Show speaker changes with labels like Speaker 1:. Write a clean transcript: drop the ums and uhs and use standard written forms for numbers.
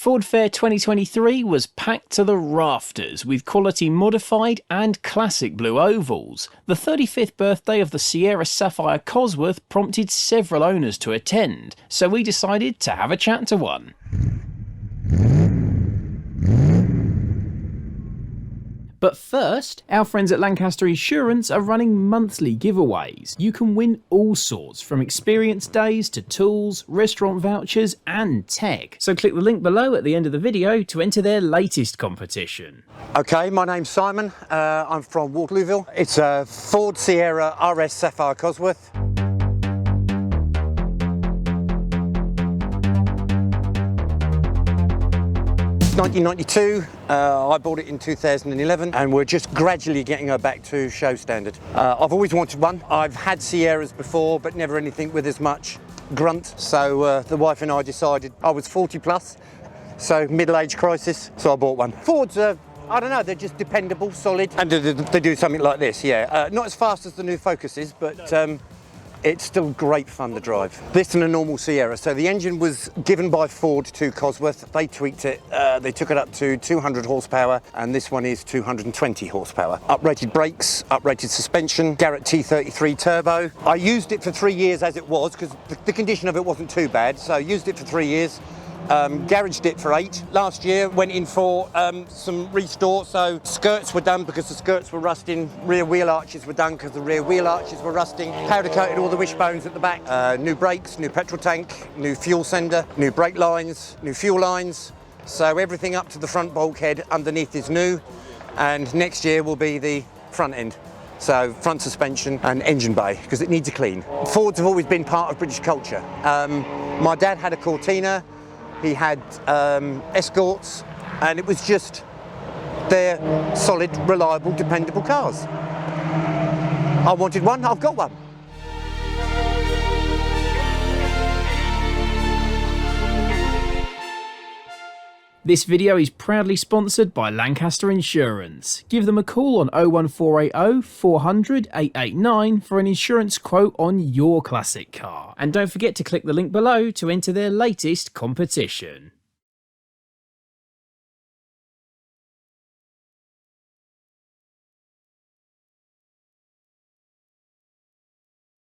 Speaker 1: Ford Fair 2023 was packed to the rafters with quality modified and classic blue ovals. The 35th birthday of the Sierra Sapphire Cosworth prompted several owners to attend, so we decided to have a chat to one. But first, our friends at Lancaster Insurance are running monthly giveaways. You can win all sorts, from experience days to tools, restaurant vouchers and tech. So click the link below at the end of the video to enter their latest competition.
Speaker 2: Okay, my name's Simon. I'm from Waterlooville. It's a Ford Sierra RS Sapphire Cosworth. 1992, I bought it in 2011 and we're just gradually getting her back to show standard. I've always wanted one. I've had Sierras before but never anything with as much grunt, so the wife and I decided, I was 40 plus, so middle-age crisis, so I bought one. Fords are, I don't know, they're just dependable, solid, and they do something like this, yeah. Not as fast as the new Focuses, but it's still great fun to drive. This than a normal Sierra. So the engine was given by Ford to Cosworth. They tweaked it. They took it up to 200 horsepower, and this one is 220 horsepower. Uprated brakes, uprated suspension, Garrett T33 turbo. I used it for 3 years as it was, because the condition of it wasn't too bad. So I used it for 3 years. Garaged it for 8. Last year went in for some restore, so skirts were done because the skirts were rusting, rear wheel arches were done because the rear wheel arches were rusting, powder coated all the wishbones at the back, new brakes, new petrol tank, new fuel sender, new brake lines, new fuel lines, so everything up to the front bulkhead underneath is new, and next year will be the front end. So front suspension and engine bay, because it needs a clean. Fords have always been part of British culture. My dad had a Cortina. He had Escorts, and it was just, they're solid, reliable, dependable cars. I wanted one, I've got one.
Speaker 1: This video is proudly sponsored by Lancaster Insurance. Give them a call on 01480 400 889 for an insurance quote on your classic car. And don't forget to click the link below to enter their latest competition.